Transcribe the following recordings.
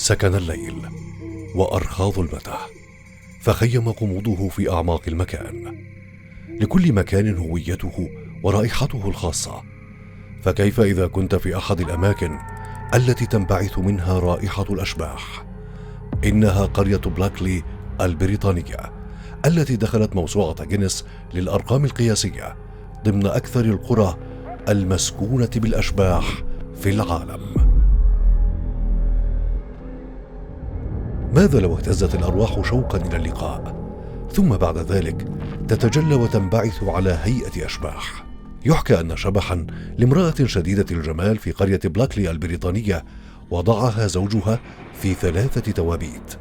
سكن الليل وأرخى ظلمته، فخيم غموضه في أعماق المكان. لكل مكان هويته ورائحته الخاصة، فكيف إذا كنت في أحد الأماكن التي تنبعث منها رائحة الأشباح؟ إنها قرية بلوكلي البريطانية التي دخلت موسوعة جينيس للأرقام القياسية ضمن أكثر القرى المسكونة بالأشباح في العالم. ماذا لو اهتزت الأرواح شوقا إلى اللقاء، ثم بعد ذلك تتجلى وتنبعث على هيئة أشباح؟ يحكى أن شبحا لامرأة شديدة الجمال في قرية بلوكلي البريطانية وضعها زوجها في 3 توابيت.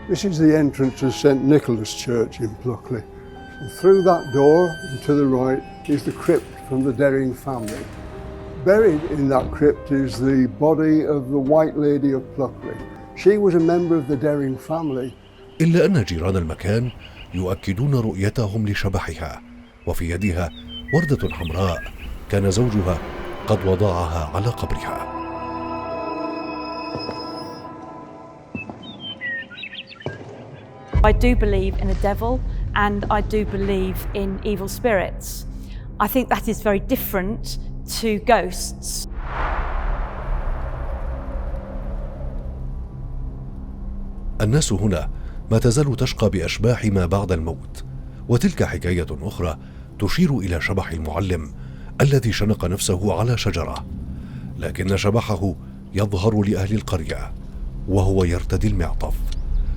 This is the entrance to St. Nicholas Church in Bluckley. And through that door and to the right is the crypt from the Deringer family. Buried in that crypt is the body of the White Lady of Bluckley. She was a member of the Deringer family. إلا أن جيران المكان يؤكدون رؤيتهم لشبحها، وفي يدها وردة حمراء كان زوجها قد وضعها على قبرها. I do believe in the devil and I do believe in evil spirits. I think that is very different to ghosts. الناس هنا ما تزال تشقى بأشباح ما بعد الموت، وتلك حكاية أخرى تشير إلى شبح المعلم الذي شنق نفسه على شجرة، لكن شبحه يظهر لأهل القرية وهو يرتدي المعطف،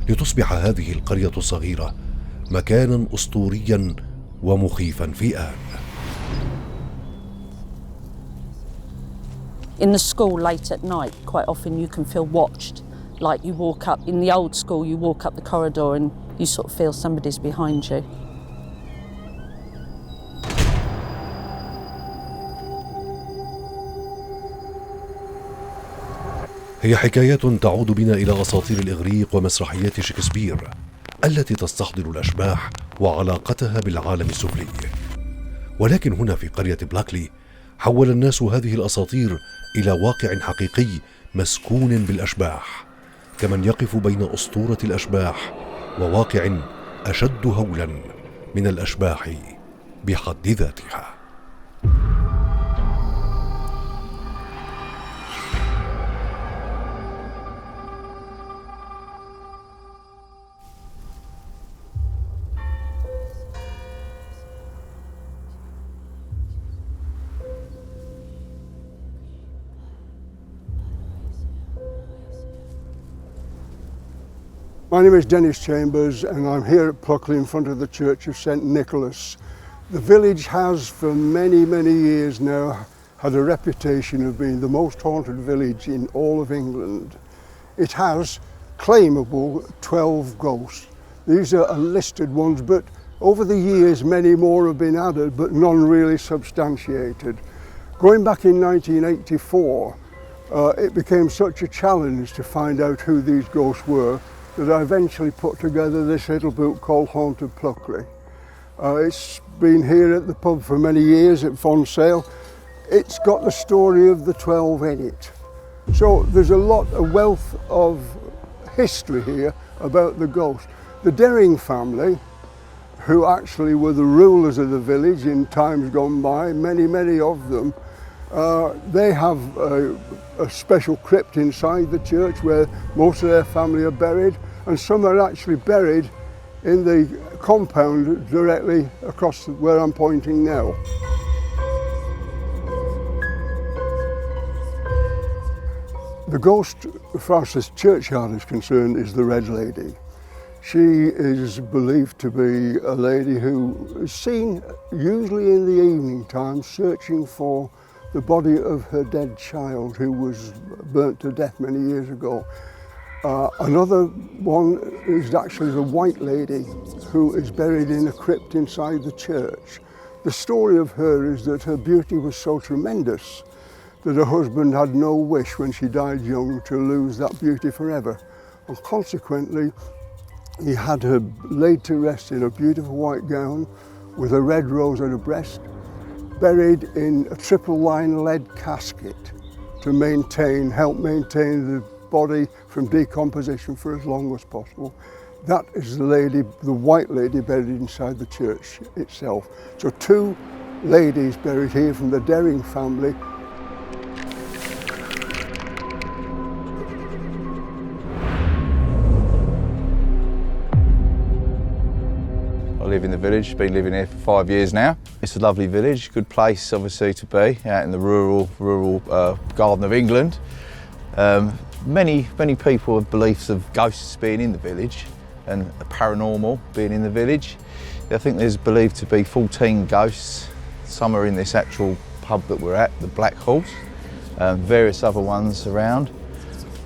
لتصبح هذه القرية الصغيرة مكانا أسطوريا ومخيفا في آن. In the school late at night, quite often you can feel watched. Like you walk up, in the old school, you walk up the corridor and you sort of feel somebody's behind you. هي حكايات تعود بنا إلى أساطير الإغريق ومسرحيات شكسبير التي تستحضر الأشباح وعلاقتها بالعالم السفلي. ولكن هنا في قرية بلوكلي حول الناس هذه الأساطير إلى واقع حقيقي مسكون بالأشباح، كمن يقف بين أسطورة الأشباح وواقع أشد هولا من الأشباح بحد ذاتها. My name is Dennis Chambers and I'm here at Bluckley in front of the Church of St. Nicholas. The village has for many, many years now had a reputation of being the most haunted village in all of England. It has claimable 12 ghosts. These are listed ones, but over the years many more have been added, but none really substantiated. Going back in 1984, it became such a challenge to find out who these ghosts were that I eventually put together this little book called Haunted Bluckley. It's been here at the pub for many years, it's on sale. It's got the story of the 12 in it. So there's a wealth of history here about the ghost. The Deringer family, who actually were the rulers of the village in times gone by, many of them, they have a special crypt inside the church where most of their family are buried, and some are actually buried in the compound directly across where I'm pointing now. The ghost, as far as this churchyard is concerned, is the Red Lady. She is believed to be a lady who is seen usually in the evening time searching for the body of her dead child who was burnt to death many years ago. Another one is actually the White Lady who is buried in a crypt inside the church. The story of her is that her beauty was so tremendous that her husband had no wish when she died young to lose that beauty forever. And consequently, he had her laid to rest in a beautiful white gown with a red rose on her breast, buried in a triple-line lead casket. to help maintain the body from decomposition for as long as possible. That is the white lady buried inside the church itself. So 2 ladies buried here from the Dering family. I live in the village, been living here for 5 years now. It's a lovely village, good place obviously to be, out in the rural garden of England. Many people have beliefs of ghosts being in the village and paranormal being in the village. I think there's believed to be 14 ghosts. Some are in this actual pub that we're at, the Black Horse, various other ones around.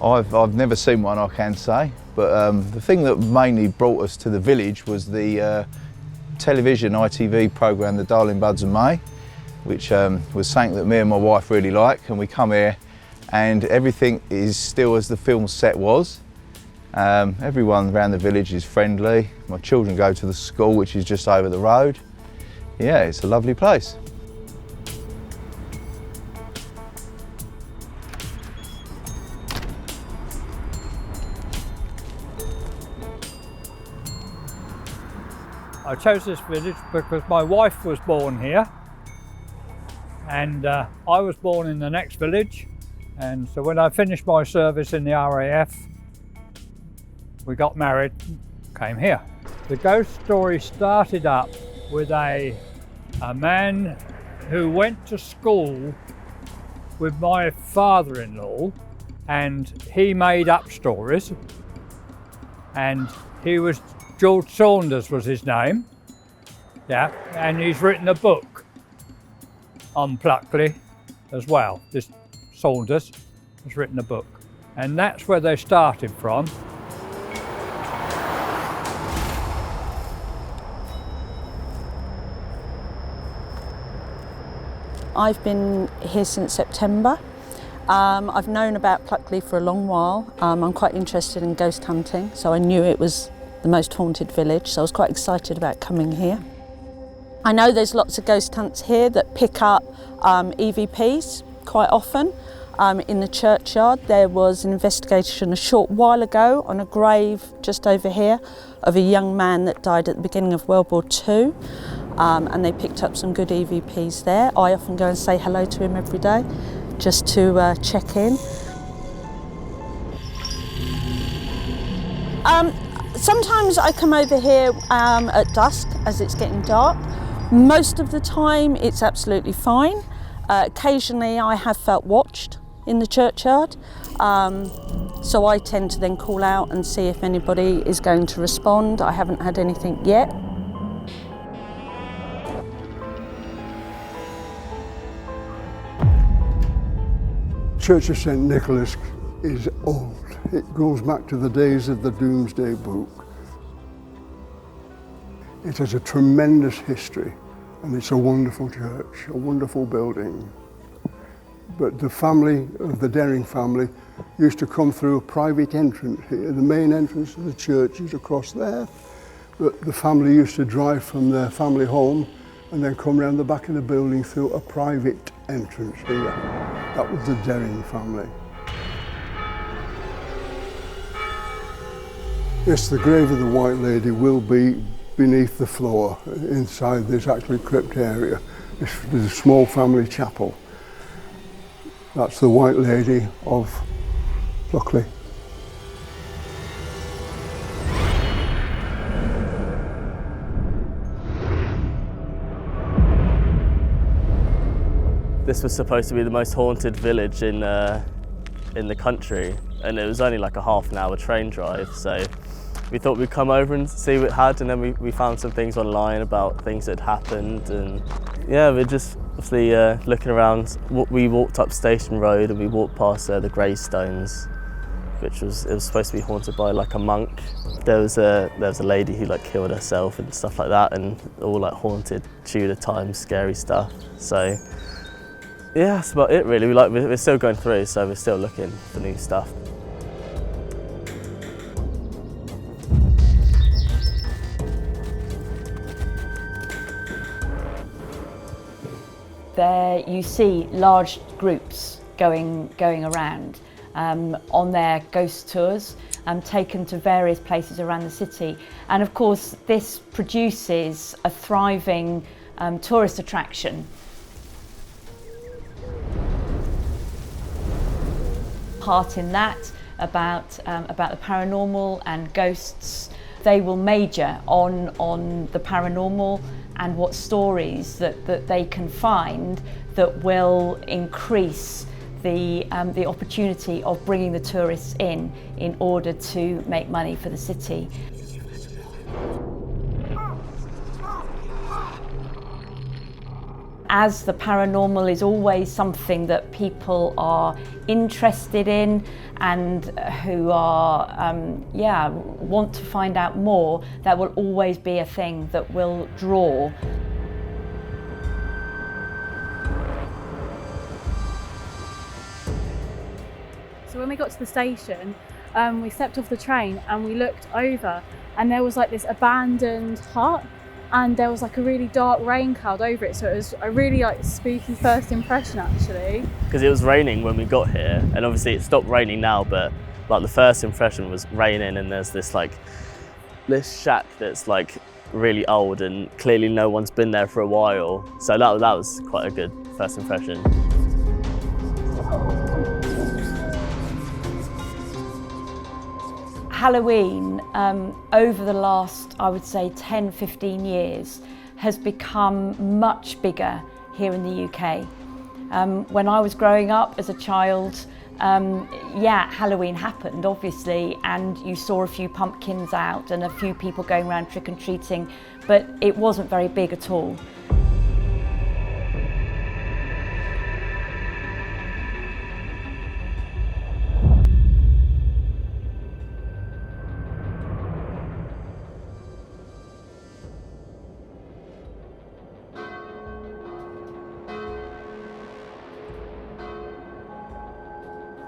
I've never seen one, I can say, but the thing that mainly brought us to the village was the television ITV programme, The Darling Buds of May, which was something that me and my wife really like, and we come here and everything is still as the film set was. Everyone around the village is friendly. My children go to the school, which is just over the road. Yeah, it's a lovely place. I chose this village because my wife was born here, and I was born in the next village, and so when I finished my service in the RAF, we got married, came here. The ghost story started up with a man who went to school with my father-in-law, and he made up stories, and he was George Saunders was his name, yeah, and he's written a book on Bluckley as well. This Saunders has written a book, and that's where they started from. I've been here since September. I've known about Bluckley for a long while. I'm quite interested in ghost hunting, so I knew it was the most haunted village, so I was quite excited about coming here. I know there's lots of ghost hunts here that pick up EVPs quite often. In the churchyard there was an investigation a short while ago on a grave just over here of a young man that died at the beginning of World War II, and they picked up some good EVPs there. I often go and say hello to him every day just to check in. Sometimes I come over here at dusk as it's getting dark. Most of the time it's absolutely fine. Occasionally I have felt watched in the churchyard, so I tend to then call out and see if anybody is going to respond. I haven't had anything yet. Church of St Nicholas is old. It goes back to the days of the Domesday Book. It has a tremendous history, and it's a wonderful church, a wonderful building. But the family of the Dering family used to come through a private entrance here. The main entrance of the church is across there, but the family used to drive from their family home and then come around the back of the building through a private entrance here. That was the Dering family. Yes, the grave of the White Lady will be beneath the floor inside this actually crypt area. There's a small family chapel. That's the White Lady of Bluckley. This was supposed to be the most haunted village in the country, and it was only like a half an hour train drive, so we thought we'd come over and see what it had, and then we found some things online about things that had happened, and yeah, we're just obviously looking around. We walked up Station Road and we walked past the gravestones, it was supposed to be haunted by like a monk. There was a lady who like killed herself and stuff like that, and all like haunted Tudor times, scary stuff. So yeah, that's about it really. We're still going through, so we're still looking for new stuff. There you see large groups going around on their ghost tours, taken to various places around the city. And of course, this produces a thriving tourist attraction. Part in that about the paranormal and ghosts. They will major on the paranormal and what stories that they can find that will increase the opportunity of bringing the tourists in order to make money for the city. As the paranormal is always something that people are interested in and who are, want to find out more, that will always be a thing that will draw. So when we got to the station, we stepped off the train and we looked over, and there was like this abandoned hut, and there was like a really dark rain cloud over it, so it was a really like spooky first impression actually. Because it was raining when we got here, and obviously it stopped raining now, but like the first impression was raining, and there's this shack that's like really old and clearly no one's been there for a while, so that was quite a good first impression. Halloween, over the last, I would say, 10-15 years, has become much bigger here in the UK. When I was growing up as a child, Halloween happened, obviously, and you saw a few pumpkins out and a few people going around trick-or-treating, but it wasn't very big at all.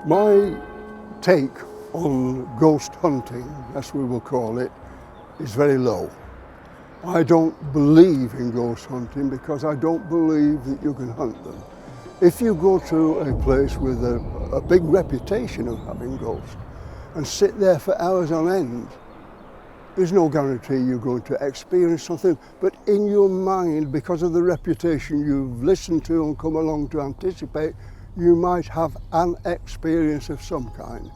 My take on ghost hunting, as we will call it, is very low. I don't believe in ghost hunting because I don't believe that you can hunt them. If you go to a place with a big reputation of having ghosts and sit there for hours on end, there's no guarantee you're going to experience something, but in your mind, because of the reputation you've listened to and come along to anticipate, you might have an experience of some kind,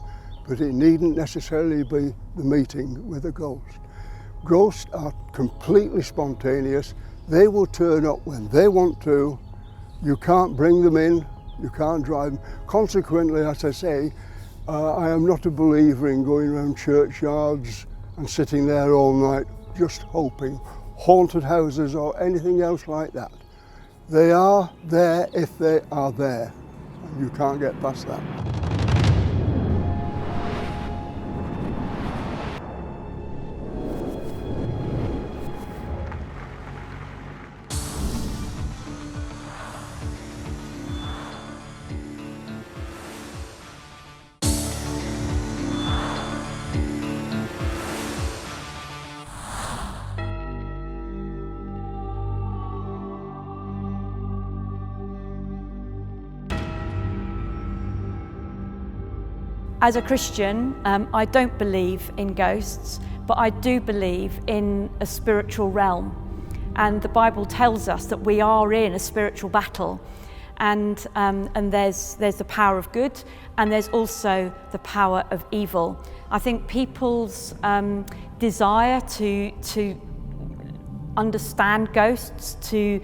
but it needn't necessarily be the meeting with a ghost. Ghosts are completely spontaneous. They will turn up when they want to. You can't bring them in, you can't drive them. Consequently, as I say, I am not a believer in going around churchyards and sitting there all night just hoping, haunted houses or anything else like that. They are there if they are there. You can't get past that. As a Christian, I don't believe in ghosts, but I do believe in a spiritual realm. And the Bible tells us that we are in a spiritual battle. And there's the power of good, and there's also the power of evil. I think people's desire to understand ghosts, to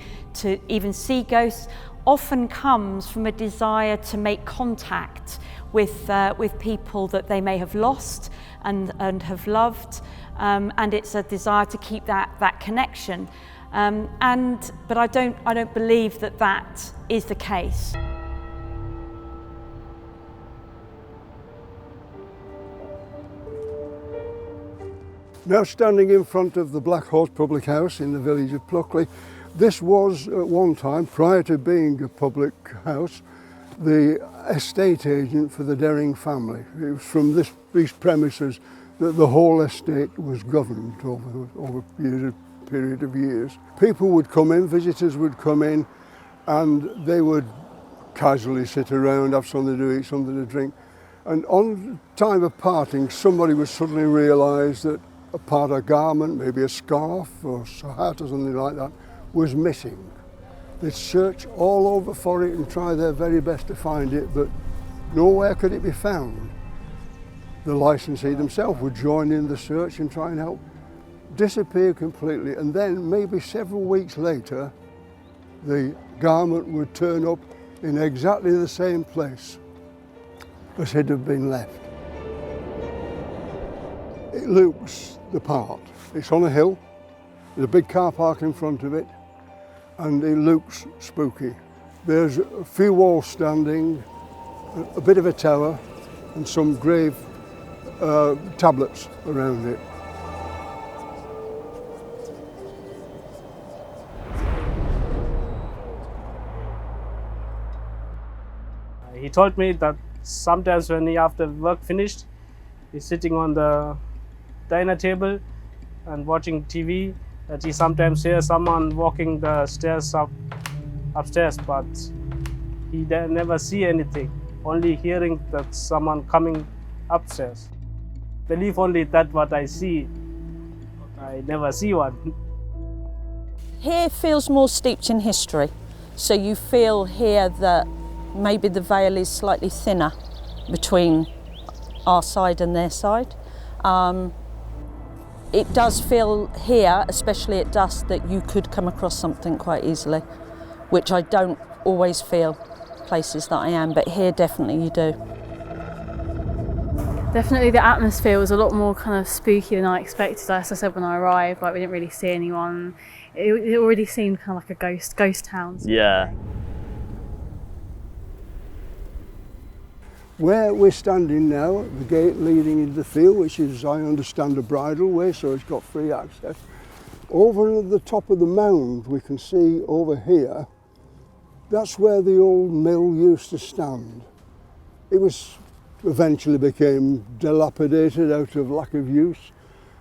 even see ghosts, often comes from a desire to make contact with people that they may have lost and have loved, and it's a desire to keep that connection. But I don't believe that is the case. Now standing in front of the Black Horse Public House in the village of Bluckley, this was at one time, prior to being a public house, the estate agent for the Deerring family. It was from these premises that the whole estate was governed over a period of years. People would come in, visitors would come in, and they would casually sit around, have something to eat, something to drink. And on time of parting, somebody would suddenly realise that a part of a garment, maybe a scarf or a hat or something like that, was missing. They'd search all over for it and try their very best to find it, but nowhere could it be found. The licensee themselves would join in the search and try and help. Disappear completely, and then maybe several weeks later, the garment would turn up in exactly the same place as it had been left. It looks the part. It's on a hill, there's a big car park in front of it, and it looks spooky. There's a few walls standing, a bit of a tower, and some grave tablets around it. He told me that sometimes when he after work finished, he's sitting on the dinner table and watching TV, that he sometimes hears someone walking the stairs upstairs, but he never see anything, only hearing that someone coming upstairs. Believe only that what I see, I never see one. Here feels more steeped in history, so you feel here that maybe the veil is slightly thinner between our side and their side. It does feel here, especially at dusk, that you could come across something quite easily, which I don't always feel places that I am, but here definitely you do. Definitely the atmosphere was a lot more kind of spooky than I expected. As I said when I arrived, like we didn't really see anyone. It already seemed kind of like a ghost town. Yeah. Where we're standing now, the gate leading into the field, which is, I understand, a bridle way, so it's got free access. Over at the top of the mound, we can see over here, that's where the old mill used to stand. It was eventually became dilapidated out of lack of use,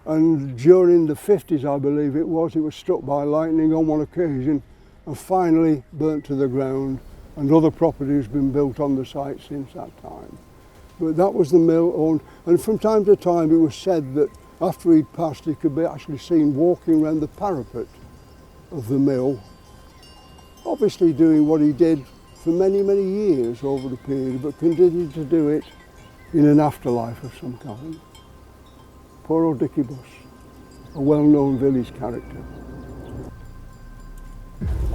and during the 50s, I believe it was struck by lightning on one occasion and finally burnt to the ground. And other property has been built on the site since that time. But that was the mill owned, and from time to time it was said that after he'd passed he could be actually seen walking around the parapet of the mill, obviously doing what he did for many, many years over the period, but continued to do it in an afterlife of some kind. Poor old Dickie Bus, a well-known village character.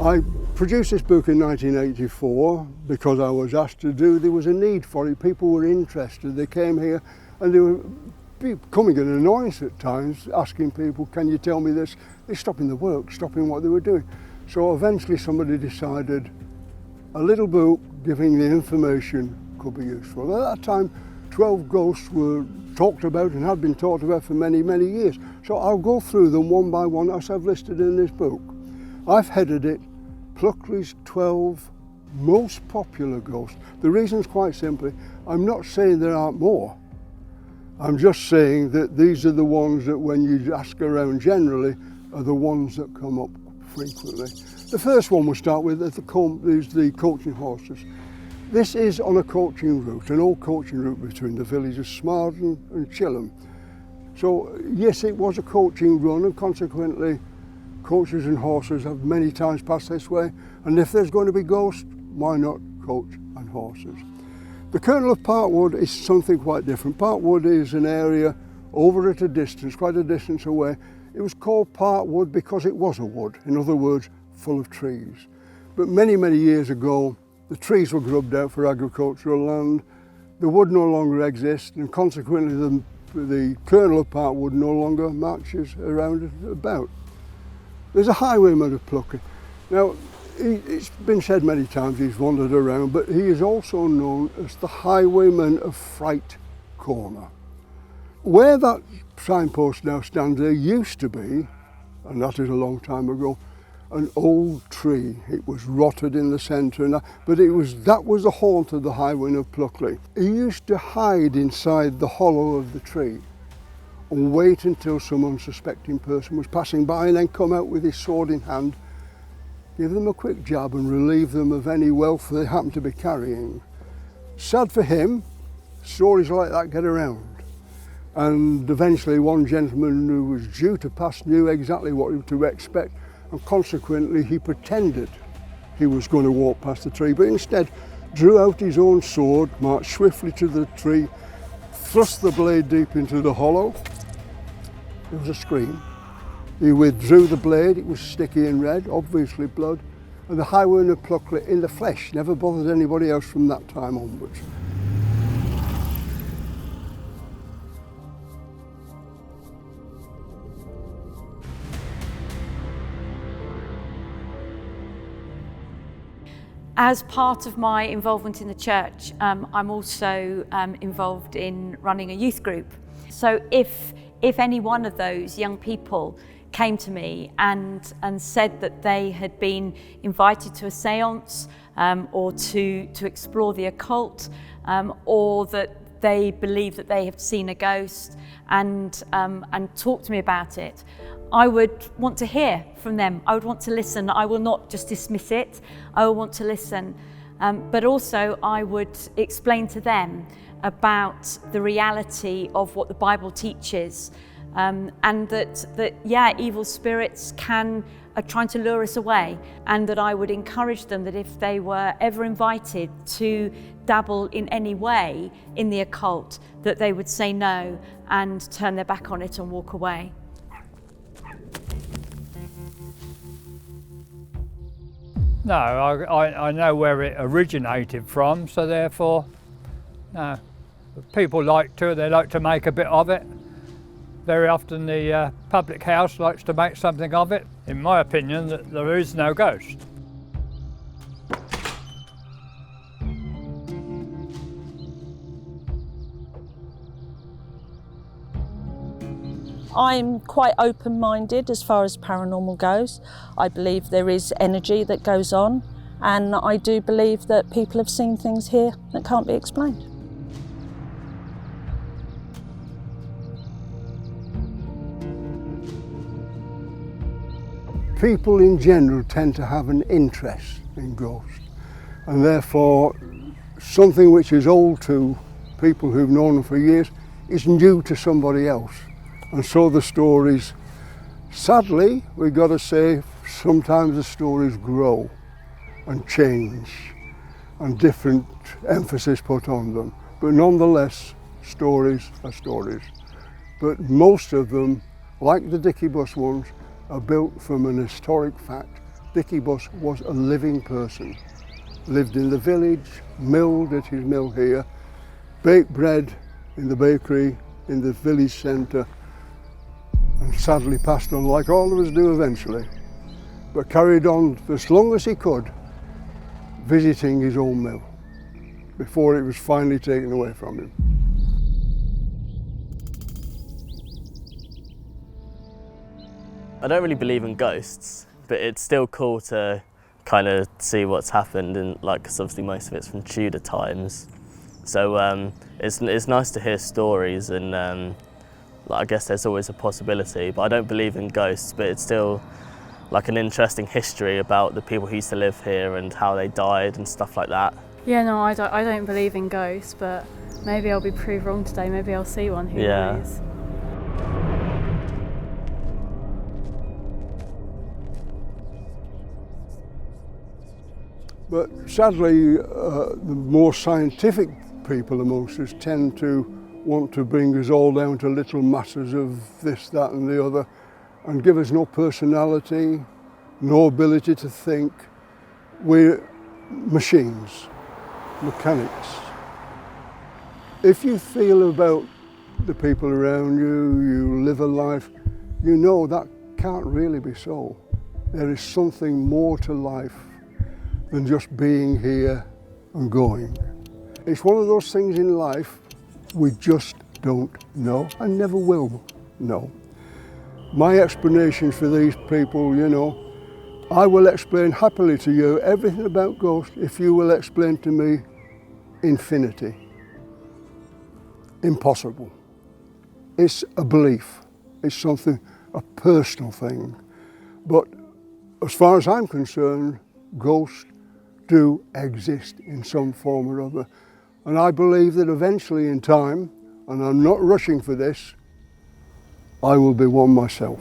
I produced this book in 1984 because I was asked to do, there was a need for it, people were interested, they came here and they were becoming an annoyance at times, asking people, can you tell me this? They're stopping the work, stopping what they were doing. So eventually somebody decided a little book giving the information could be useful. At that time, 12 ghosts were talked about and had been talked about for many, many years. So I'll go through them one by one as I've listed in this book. I've headed it Bluckley's 12 most popular ghosts. The reason's quite simply, I'm not saying there aren't more. I'm just saying that these are the ones that when you ask around generally are the ones that come up frequently. The first one we'll start with is the coaching horses. This is on a coaching route, an old coaching route between the villages of Smarden and Chilham. So yes, it was a coaching run, and consequently coaches and horses have many times passed this way, and if there's going to be ghosts, why not coach and horses? The kernel of Parkwood is something quite different. Parkwood is an area over at a distance, quite a distance away. It was called Parkwood because it was a wood, in other words, full of trees. But many, many years ago, the trees were grubbed out for agricultural land, the wood no longer exists, and consequently the kernel of Parkwood no longer marches around about. There's a highwayman of Bluckley. Now, it's been said many times he's wandered around, but he is also known as the highwayman of Fright Corner. Where that signpost now stands, there used to be, and that is a long time ago, an old tree. It was rotted in the centre, but that was the haunt of the highwayman of Bluckley. He used to hide inside the hollow of the tree and wait until some unsuspecting person was passing by and then come out with his sword in hand, give them a quick jab and relieve them of any wealth they happen to be carrying. Sad for him, stories like that get around. And eventually one gentleman who was due to pass knew exactly what to expect, and consequently he pretended he was going to walk past the tree, but instead drew out his own sword, marched swiftly to the tree, thrust the blade deep into the hollow. There was a scream. He withdrew the blade, it was sticky and red, obviously blood, and the highwayman of Bluckley in the flesh never bothered anybody else from that time onwards. As part of my involvement in the church, I'm also involved in running a youth group. So if any one of those young people came to me and said that they had been invited to a séance or to explore the occult, or that they believe that they have seen a ghost and talk to me about it, I would want to hear from them. I would want to listen. I will not just dismiss it. I will want to listen. But also I would explain to them about the reality of what the Bible teaches, and that evil spirits are trying to lure us away, and that I would encourage them that if they were ever invited to dabble in any way in the occult, that they would say no and turn their back on it and walk away. No, I know where it originated from, so therefore, no. People like to make a bit of it. Very often the public house likes to make something of it. In my opinion, that there is no ghost. I'm quite open-minded as far as paranormal goes. I believe there is energy that goes on, and I do believe that people have seen things here that can't be explained. People in general tend to have an interest in ghosts, and therefore something which is old to people who've known them for years is new to somebody else. And so the stories, sadly, we've got to say, sometimes the stories grow and change and different emphasis put on them. But nonetheless, stories are stories. But most of them, like the Dicky Bus ones, are built from an historic fact. Dicky Bus was a living person, lived in the village, milled at his mill here, baked bread in the bakery in the village centre, and sadly passed on, like all of us do eventually, but carried on for as long as he could, visiting his own mill before it was finally taken away from him. I don't really believe in ghosts, but it's still cool to kind of see what's happened, and like, cause obviously most of it's from Tudor times. So it's nice to hear stories, and I guess there's always a possibility, but I don't believe in ghosts, but it's still like an interesting history about the people who used to live here and how they died and stuff like that. Yeah, no, I don't believe in ghosts, but maybe I'll be proved wrong today. Maybe I'll see one, who knows? But sadly, the more scientific people amongst us tend to want to bring us all down to little masses of this, that and the other, and give us no personality, no ability to think. We're machines, mechanics. If you feel about the people around you, you live a life, you know that can't really be so. There is something more to life than just being here and going. It's one of those things in life we just don't know and never will know. My explanations for these people, you know, I will explain happily to you everything about ghosts if you will explain to me infinity. Impossible. It's a belief. It's something, a personal thing. But as far as I'm concerned, ghosts do exist in some form or other. And I believe that eventually in time, and I'm not rushing for this, I will be one myself.